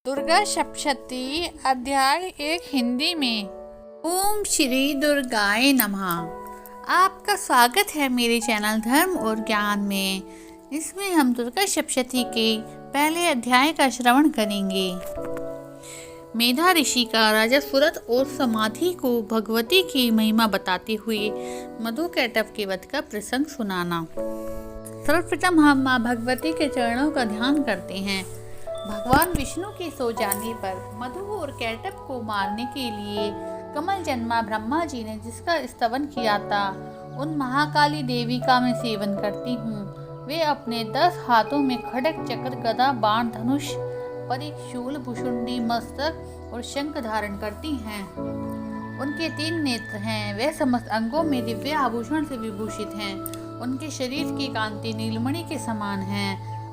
दुर्गा सप्तशती अध्याय 1 हिंदी में। ओम श्री दुर्गाय नमः। आपका स्वागत है मेरे चैनल धर्म और ज्ञान में। इसमें हम दुर्गा सप्तशती के पहले अध्याय का श्रवण करेंगे। मेधा ऋषि का राजा सूरत और समाधि को भगवती की महिमा बताते हुए मधु कैटभ के वध का प्रसंग सुनाना। सर्वप्रथम हम माँ भगवती के चरणों का ध्यान करते हैं। भगवान विष्णु के सो जाने पर मधु और कैटभ को मारने के लिए कमल जन्मा ब्रह्मा जी ने जिसका स्तवन किया था, उन महाकाली देवी का मैं सेवन करती हूँ। वे अपने 10 हाथों में खड्ग चक्र गदा बाण धनुष परिक शूल भुषुंडी मस्तक और शंख धारण करती हैं। उनके 3 नेत्र हैं। वे समस्त अंगों में दिव्य आभूषण से विभूषित हैं। उनके शरीर की कांति नीलमणि के समान है।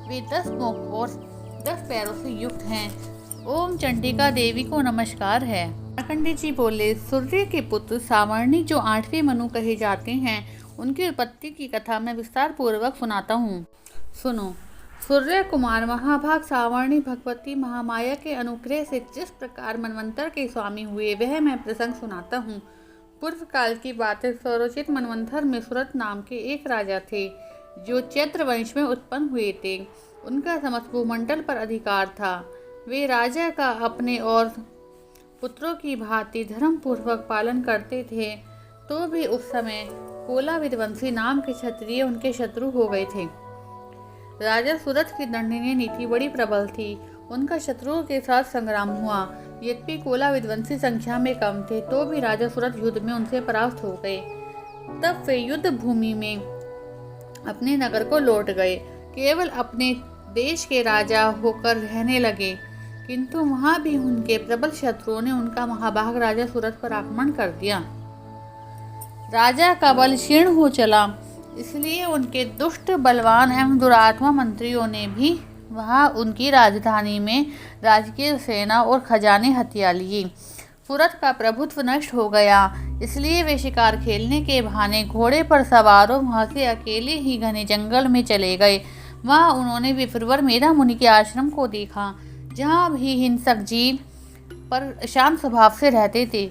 वे 10 मुख और 10 पैरों से युक्त हैं। ओम चंडिका देवी को नमस्कार है। मार्कंडेय जी बोले, सूर्य के पुत्र सावर्णी जो 8वें मनु कहे जाते हैं, उनकी उत्पत्ति की कथा मैं विस्तार पूर्वक सुनाता हूँ। सुनो। सूर्य कुमार महाभाग सावर्णी भगवती महामाया के अनुग्रह से जिस प्रकार मनवंतर के स्वामी हुए, वह मैं प्रसंग सुनाता हूँ। पूर्व काल की बात है। सौरोचित मनवंतर में सूरत नाम के एक राजा थे, जो चैत्र वंश में उत्पन्न हुए थे। उनका समस्त भूमंडल पर अधिकार था। वे राजा का अपने और पुत्रों की भांति धर्म पूर्वक पालन करते थे। तो भी उस समय कोला विध्वंसी नाम के क्षत्रिय उनके शत्रु हो गए थे। राजा सूरत की दंडनीय नीति बड़ी प्रबल थी। उनका शत्रुओं के साथ संग्राम हुआ। यद्यपि कोला विध्वंसी संख्या में कम थे, तो भी राजा सूरत युद्ध में उनसे परास्त हो गए। तब वे युद्ध भूमि में अपने नगर को लौट गए, केवल अपने देश के राजा होकर रहने लगे। किंतु वहां भी उनके प्रबल शत्रुओं ने उनका महाभाग राजा सूरत पर आक्रमण कर दिया। राजा का बल क्षीण हो चला, इसलिए उनके दुष्ट बलवान एवं दुरात्मा मंत्रियों ने भी वहां उनकी राजधानी में राजकीय सेना और खजाने हथिया लिए। सूरत का प्रभुत्व नष्ट हो गया, इसलिए वे शिकार खेलने के बहाने घोड़े पर सवारों वहां से अकेले ही घने जंगल में चले गए। वहां उन्होंने विप्रवर मेधा मुनि के आश्रम को देखा, जहां भी हिंसक जीव पर शांत स्वभाव से रहते थे।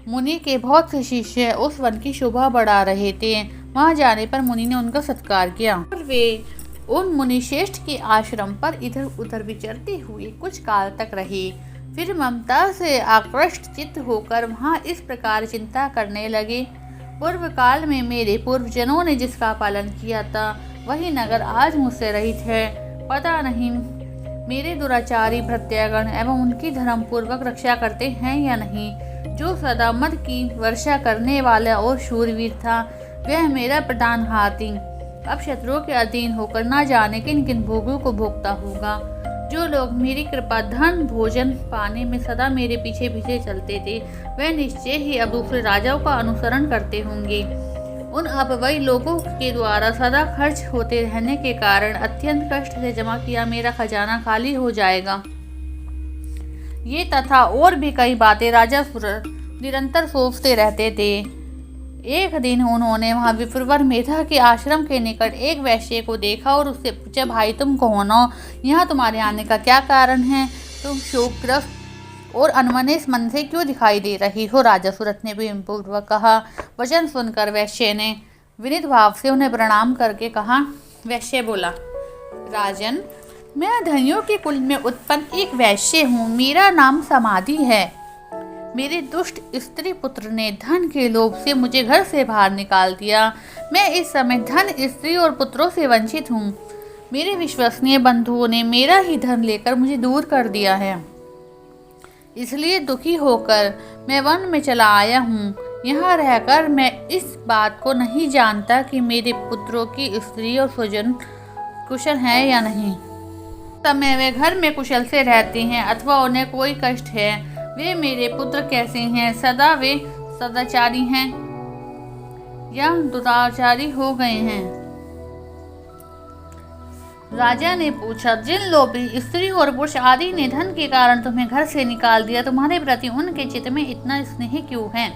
मुनि के बहुत से शिष्य उस वन की शोभा बढ़ा रहे थे। वहां जाने पर मुनि ने उनका सत्कार किया और वे उन मुनि श्रेष्ठ के आश्रम पर इधर उधर विचरते हुए कुछ काल तक रहे। फिर ममता से आकृष्ट चित्त होकर वहां इस प्रकार चिंता करने लगे, पूर्व काल में मेरे पूर्वजनों ने जिसका पालन किया था, वही नगर आज मुझसे रहित है। पता नहीं मेरे दुराचारी भृत्यागण एवं उनकी धर्म पूर्वक रक्षा करते हैं या नहीं। जो सदा मद की वर्षा करने वाला और शूरवीर था, वह मेरा प्रधान हाथी अब शत्रुओं के अधीन होकर ना जाने किन किन भोगों को भोगता होगा। जो लोग मेरी कृपा धन भोजन पाने में सदा मेरे पीछे पीछे चलते थे, वह निश्चय ही अब दूसरे राजाओं का अनुसरण करते होंगे। उन अपवयी लोगों के द्वारा सदा खर्च होते रहने के कारण अत्यंत कष्ट से जमा किया मेरा खजाना खाली हो जाएगा। ये तथा और भी कई बातें राजा सूरत निरंतर सोचते रहते थे। एक दिन उन्होंने वहां विप्रवर मेधा के आश्रम के निकट एक वैश्य को देखा और उससे पूछा, भाई तुम कौन हो? यहाँ तुम्हारे आने का क्या कारण है? तुम शोकग्रस्त और अनमने मन से क्यों दिखाई दे रही हो? राजा सूरत ने प्रेमपूर्वक कहा। वचन सुनकर वैश्य ने विनीत भाव से उन्हें प्रणाम करके कहा। वैश्य बोला, राजन, मैं धनियों के कुल में उत्पन्न एक वैश्य हूँ। मेरा नाम समाधि है। मेरे दुष्ट स्त्री पुत्र ने धन के लोभ से मुझे घर से बाहर निकाल दिया। मैं इस समय धन, स्त्री और पुत्रों से वंचित हूँ। मेरे विश्वसनीय बंधुओं ने मेरा ही धन लेकर मुझे दूर कर दिया है। इसलिए दुखी होकर मैं वन में चला आया हूँ। यहाँ रहकर मैं इस बात को नहीं जानता कि मेरे पुत्रों की स्त्री और स्वजन कुशल हैं या नहीं। समय वे घर में कुशल से रहते हैं अथवा उन्हें कोई कष्ट है। वे मेरे पुत्र कैसे हैं? सदा वे सदाचारी हैं या दुराचारी हो गए हैं? राजा ने पूछा, जिन लोभी स्त्री और पुरुष आदि ने धन के कारण तुम्हें घर से निकाल दिया, तुम्हारे प्रति उनके चित्त में इतना स्नेह क्यों है?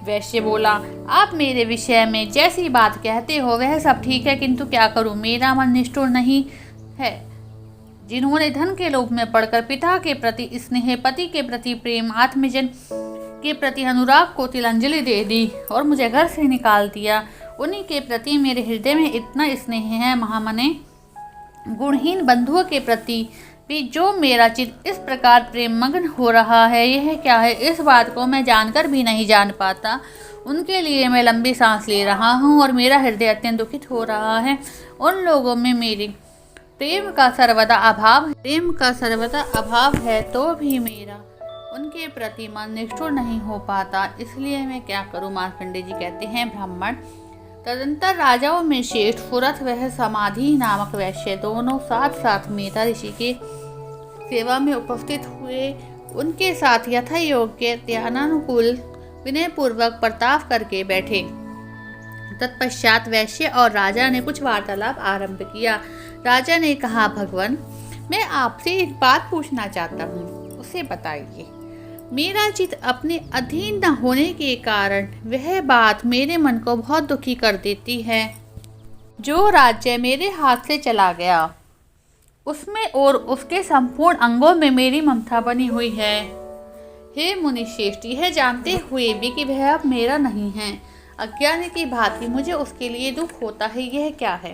वैश्य बोला, आप मेरे विषय में जैसी बात कहते हो वह सब ठीक है, किंतु क्या करूं, मेरा मन निष्ठुर नहीं है। जिन्होंने धन के लोभ में पड़कर पिता के प्रति स्नेह, पति के प्रति प्रेम, आत्मजन के प्रति अनुराग को तिलांजलि दे दी और मुझे घर से निकाल दिया, उन्हीं के प्रति मेरे हृदय में इतना स्नेह है। महामने, गुणहीन बंधुओं के प्रति भी जो मेरा चित्त इस प्रकार प्रेम मग्न हो रहा है, यह क्या है? इस बात को मैं जानकर भी नहीं जान पाता। उनके लिए मैं लंबी सांस ले रहा हूँ और मेरा हृदय अत्यंत दुखित हो रहा है। उन लोगों में मेरे प्रेम का सर्वदा अभाव है तो भी मेरा उनके प्रति मन निष्ठुर नहीं हो पाता। इसलिए मैं क्या करूँ? मार्कंडेय जी कहते हैं, ब्राह्मण, तदंतर राजाओं में श्रेष्ठ फुरत वह समाधि नामक वैश्य दोनों साथ साथ मेधा ऋषि के सेवा में उपस्थित हुए। उनके साथ यथा योग्य ध्यानानुकूल विनय पूर्वक प्रताप करके बैठे। तत्पश्चात वैश्य और राजा ने कुछ वार्तालाप आरंभ किया। राजा ने कहा, भगवान, मैं आपसे एक बात पूछना चाहता हूँ, उसे बताइए। मेरा चित्त अपने अधीन न होने के कारण वह बात मेरे मन को बहुत दुखी कर देती है। जो राज्य मेरे हाथ से चला गया उसमें और उसके संपूर्ण अंगों में मेरी ममता बनी हुई है। हे मुनिश्रेष्ठ, यह जानते हुए भी कि वह अब मेरा नहीं है, अज्ञानी की भांति मुझे उसके लिए दुख होता है। यह क्या है?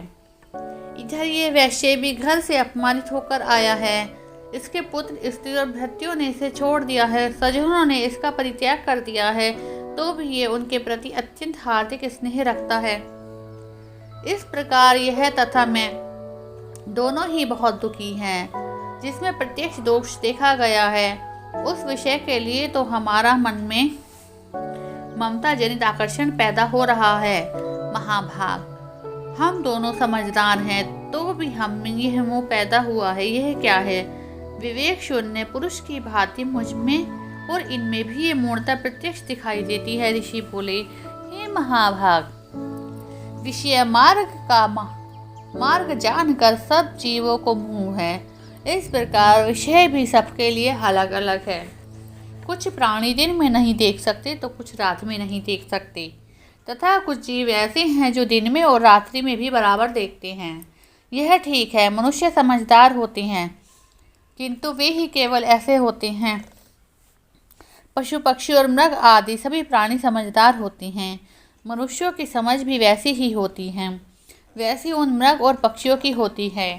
इधर ये वैश्य भी घर से अपमानित होकर आया है। इसके पुत्र, स्त्री और भृत्यों ने इसे छोड़ दिया है, सज्जनों ने इसका परित्याग कर दिया है, तो भी ये उनके प्रति अत्यंत हार्दिक स्नेह रखता है। इस प्रकार यह तथा मैं दोनों ही बहुत दुखी हैं। जिसमें प्रत्यक्ष दोष देखा गया है उस विषय के लिए तो हमारा मन में ममता जनित आकर्षण पैदा हो रहा है। महाभाग, हम दोनों समझदार हैं तो भी हम में यह मोह पैदा हुआ है। यह क्या है? विवेक शून्य पुरुष की भांति मुझ में और इनमें भी ये मूर्ता प्रत्यक्ष दिखाई देती है। ऋषि बोले, हे महाभाग, विषय मार्ग जानकर सब जीवों को मोह है। इस प्रकार विषय भी सबके लिए अलग अलग है। कुछ प्राणी दिन में नहीं देख सकते तो कुछ रात में नहीं देख सकते, तथा कुछ जीव ऐसे हैं जो दिन में और रात्रि में भी बराबर देखते हैं। यह ठीक है, मनुष्य समझदार होते हैं, किंतु वे ही केवल ऐसे होते हैं। पशु पक्षी और मृग आदि सभी प्राणी समझदार होते हैं। मनुष्यों की समझ भी वैसी ही होती है, वैसी उन मृग और पक्षियों की होती है,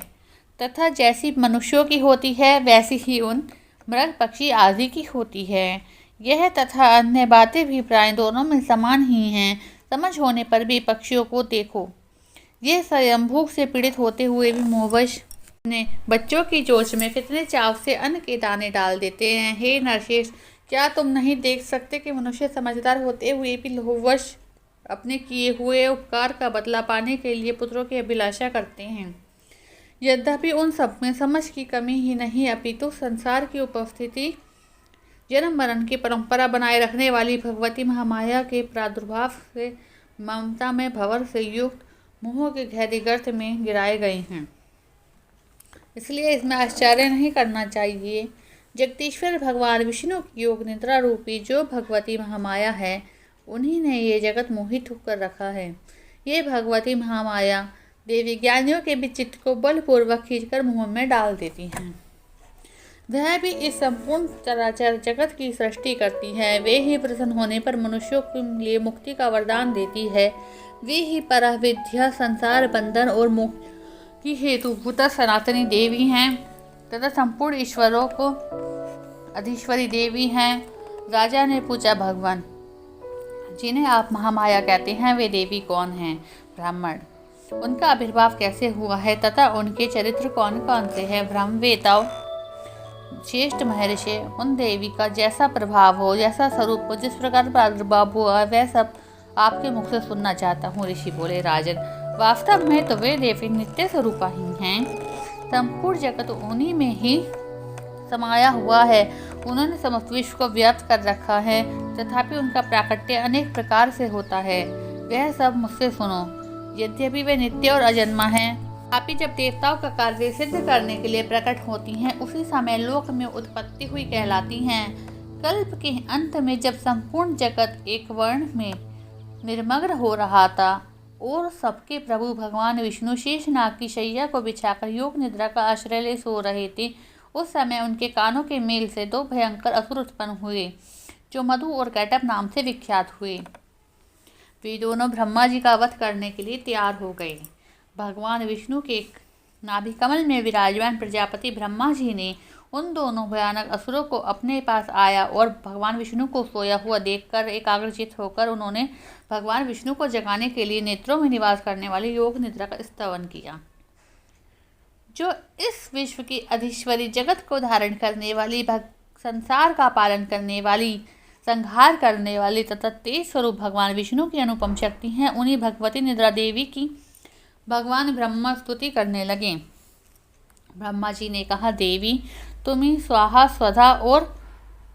तथा जैसी मनुष्यों की होती है वैसी ही उन मृग पक्षी आदि की होती है। यह तथा अन्य बातें भी प्राय दोनों में समान ही हैं। समझ होने पर भी पक्षियों को देखो, ये स्वयं भूख से पीड़ित होते हुए भी मोहवश अपने बच्चों की चोंच में कितने चाव से अन्न के दाने डाल देते हैं। हे नरशेष, क्या तुम नहीं देख सकते कि मनुष्य समझदार होते हुए भी लोभवश अपने किए हुए उपकार का बदला पाने के लिए पुत्रों की अभिलाषा करते हैं। यद्यपि उन सब में समझ की कमी ही नहीं, अपितु संसार की उपस्थिति, जन्म मरण की परंपरा बनाए रखने वाली भगवती महामाया के प्रादुर्भाव से ममता में भंवर से युक्त मोह के गहरे गर्त में गिराए गए हैं। इसलिए इसमें आश्चर्य नहीं करना चाहिए। जगदीश्वर भगवान विष्णु की योग निद्रा रूपी जो भगवती महामाया है, उन्हीं ने ये जगत मोहित होकर रखा है। ये भगवती महामाया देवी ज्ञानियों के भी चित्त को बलपूर्वक खींचकर मुँह में डाल देती हैं। वह भी इस संपूर्ण चराचर जगत की सृष्टि करती है। वे ही प्रसन्न होने पर मनुष्यों के लिए मुक्ति का वरदान देती है। वे ही परविद्या, संसार बंधन और मुक्ति की हेतुभूत सनातनी देवी हैं तथा संपूर्ण ईश्वरों को अधीश्वरी देवी हैं। राजा ने पूछा, भगवान, जिन्हें आप महामाया कहते हैं वे देवी कौन हैं? ब्राह्मण, उनका आविर्भाव कैसे हुआ है तथा उनके चरित्र कौन कौन से हैं? ब्रह्मवेताओं, श्रेष्ठ महर्षि, उन देवी का जैसा प्रभाव हो, जैसा स्वरूप हो, जिस प्रकार प्रादुर्भाव हुआ, वह सब आपके मुख से सुनना चाहता हूँ। ऋषि बोले, राजन, वास्तव में तो वे देवी नित्य स्वरूपा ही हैं। संपूर्ण जगत उन्हीं में ही समाया हुआ है। उन्होंने समस्त विश्व को व्याप्त कर रखा है, तथापि उनका प्राकट्य अनेक प्रकार से होता है। वह सब मुझसे सुनो। यद्यपि वे नित्य और अजन्मा हैं, तथापि जब देवताओं का कार्य सिद्ध करने के लिए प्रकट होती हैं, उसी समय लोक में उत्पत्ति हुई कहलाती हैं। कल्प के अंत में जब संपूर्ण जगत एक वर्ण में निर्मग्न हो रहा था, और सबके प्रभु भगवान विष्णु शेषनाग की शैया को बिछाकर योग निद्रा का आश्रय ले सो रहे थे। उस समय उनके कानों के मेल से दो भयंकर असुर उत्पन्न हुए, जो मधु और कैटभ नाम से विख्यात हुए। वे दोनों ब्रह्मा जी का वध करने के लिए तैयार हो गए। भगवान विष्णु के नाभि कमल में विराजमान प्रजापति ब्रह्मा जी ने उन दोनों भयानक असुरों को अपने पास आया और भगवान विष्णु को सोया हुआ देखकर एकाग्रचित होकर उन्होंने भगवान विष्णु को जगाने के लिए नेत्रों में निवास करने वाली योग निद्रा का स्तवन किया, जो इस विश्व की अधीश्वरी, जगत को धारण करने वाली, संसार का पालन करने वाली, संहार करने वाली तथा तेज स्वरूप भगवान विष्णु की अनुपम शक्ति हैं। उन्हीं भगवती निद्रा देवी की भगवान ब्रह्मा स्तुति करने लगे। ब्रह्मा जी ने कहा, देवी तुम ही स्वाहा स्वधा और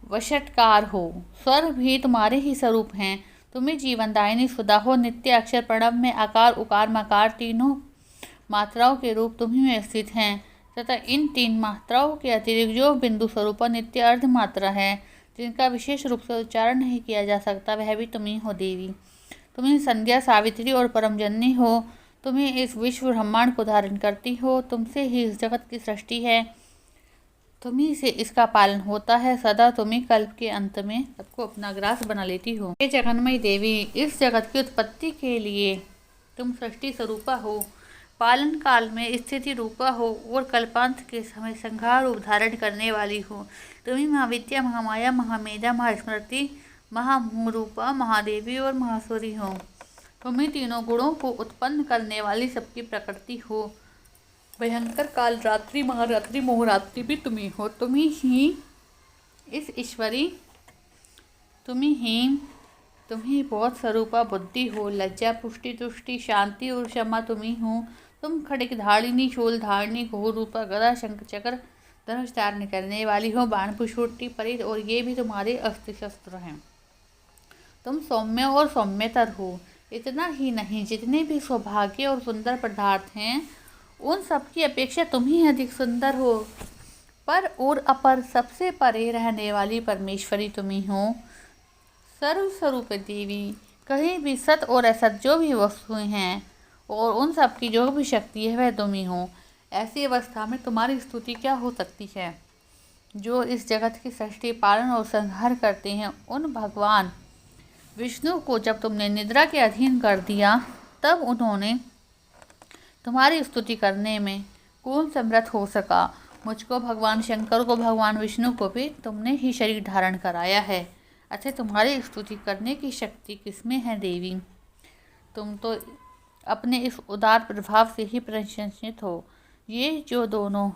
वशटकार हो, स्वर भी तुम्हारे ही स्वरूप हैं। तुम्हें जीवनदायिनी सुधा हो, नित्य अक्षर प्रणव में आकार उकार मकार तीनों मात्राओं के रूप तुम्ही में स्थित हैं तथा इन तीन मात्राओं के अतिरिक्त जो बिंदु स्वरूप नित्य अर्ध मात्रा है, जिनका विशेष रूप से उच्चारण नहीं किया जा सकता, वह भी तुम्ही हो देवी। तुम्ही संध्या, सावित्री और परमजननी हो। तुम्हें इस विश्व ब्रह्मांड को धारण करती हो, तुमसे ही इस जगत की सृष्टि है, तुम्ही से इसका पालन होता है। सदा तुम्ही कल्प के अंत में सबको अपना ग्रास बना लेती हो। हे जगन्मयी देवी, इस जगत की उत्पत्ति के लिए तुम सृष्टि स्वरूपा हो, पालन काल में स्थिति रूपा हो और कल्पांत के समय संहार रूप धारण करने वाली हो। तुम्ही महाविद्या, महामाया, महामेधा, महास्मृति, महारूपा, महादेवी और महासुरी हो। तुम्ही तीनों गुणों को उत्पन्न करने वाली सबकी प्रकृति हो। भयंकर काल रात्रि, महारात्रि, मोहरात्रि भी तुम्ही हो। तुम्ही ही इस ईश्वरी, तुम्ही बहुत स्वरूपा बुद्धि हो। लज्जा, पुष्टि, तुष्टि, शांति और क्षमा तुम्ही हो। तुम खड़ग धारिणी, शूल धारिणी, घोर रूपा, गदा, शंख चक्र, धनुष धारण करने वाली हो। बाण, पुष्टि, परित और ये भी तुम्हारे अस्त्र शस्त्र हैं। तुम सौम्य और सौम्यतर हो। इतना ही नहीं, जितने भी सौभाग्य और सुंदर पदार्थ हैं, उन सब की अपेक्षा तुम ही अधिक सुंदर हो। पर और अपर, सबसे परे रहने वाली परमेश्वरी तुम्ही हो। सर्वस्वरूप देवी, कहीं भी सत और असत जो भी वस्तुएं हैं और उन सब की जो भी शक्ति है, वह तुम्ही हो। ऐसी अवस्था में तुम्हारी स्तुति क्या हो सकती है। जो इस जगत की सृष्टि, पालन और संहार करते हैं, उन भगवान विष्णु को जब तुमने निद्रा के अधीन कर दिया, तब उन्होंने तुम्हारी स्तुति करने में कौन समर्थ हो सका। मुझको, भगवान शंकर को, भगवान विष्णु को भी तुमने ही शरीर धारण कराया है। अच्छा, तुम्हारी स्तुति करने की शक्ति किसमें है देवी। तुम तो अपने इस उदार प्रभाव से ही प्रशंसित हो। ये जो दोनों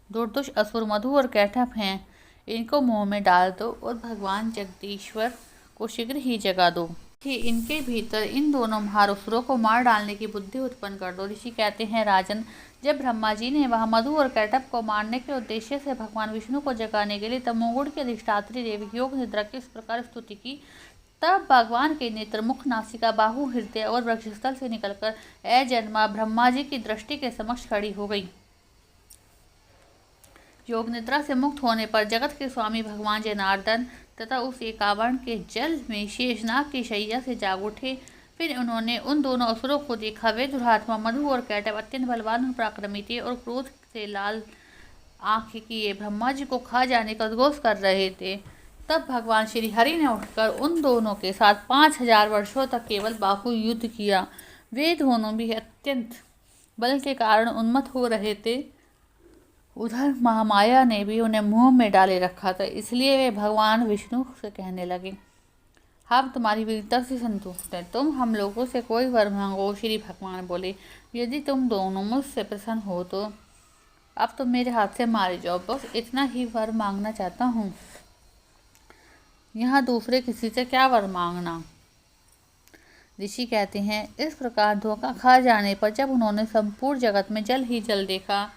दुर्दुष असुर मधु और कैटभ हैं, इनको मुंह में डाल दो और भगवान जगदीश्वर को शीघ्र ही जगा दो कि इनके भीतर इन दोनों महासुरों को मार डालने की बुद्धि उत्पन्न कर दो। ऋषि कहते हैं, राजन, जब ब्रह्मा जी ने वह मधु और कैटभ को मारने के उद्देश्य से भगवान विष्णु को जगाने के लिए तमोगुण की अधिष्ठात्री देवी योग निद्रा की इस प्रकार स्तुति की, तब भगवान के नेत्र, मुख, नासिका, बाहु, हृदय और वक्षस्थल से निकलकर अजन्मा ब्रह्मा जी की दृष्टि के समक्ष खड़ी हो गई। योग निद्रा से मुक्त होने पर जगत के स्वामी भगवान जनार्दन तथा उस एकावरण के जल में शेषनाग की शैया से जाग उठे। फिर उन्होंने उन दोनों असुरों को देखा। वे दुरात्मा मधु और कैटभ अत्यंत बलवान और पराक्रमी थे और क्रोध से लाल आँख किए ब्रह्मा जी को खा जाने का उद्घोष कर रहे थे। तब भगवान श्री हरि ने उठकर उन दोनों के साथ 5000 वर्षों तक केवल बाहु युद्ध किया। वे दोनों भी अत्यंत बल के कारण उन्मत्त हो रहे थे। उधर महामाया ने भी उन्हें मुंह में डाले रखा था, इसलिए वे भगवान विष्णु से कहने लगे, हम तुम्हारी वीरता से संतुष्ट हैं, तुम हम लोगों से कोई वर मांगो। श्री भगवान बोले, यदि तुम दोनों मुझसे प्रसन्न हो तो अब तुम मेरे हाथ से मारे जाओ, बस इतना ही वर मांगना चाहता हूँ। यहाँ दूसरे किसी से क्या वर मांगना। ऋषि कहते हैं, इस प्रकार धोखा खा जाने पर जब उन्होंने संपूर्ण जगत में जल ही जल देखा,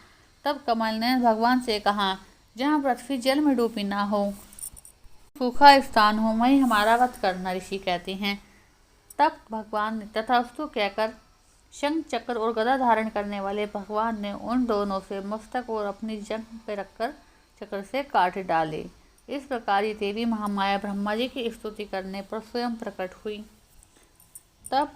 तब कमल ने भगवान से कहा, जहाँ पृथ्वी जल में डूबी ना हो, सूखा स्थान हो, वहीं हमारा वध करना। ऋषि कहते हैं, तब भगवान ने तथास्तु कहकर शंख चक्र और गदा धारण करने वाले भगवान ने उन दोनों से मस्तक और अपनी जंघ पर रखकर चक्र से काट डाले। इस प्रकार ये देवी महामाया ब्रह्मा जी की स्तुति करने पर स्वयं प्रकट हुई। तब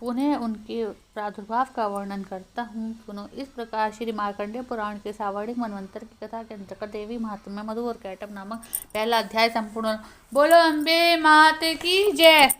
पुनः उनके प्रादुर्भाव का वर्णन करता हूँ। सुनो। इस प्रकार श्री मार्कंडेय पुराण के सावर्णिक मनवंतर की कथा के अंतर्गत देवी महात्म्य मधु और कैटभ नामक पहला अध्याय संपूर्ण। बोलो अम्बे मात की जय।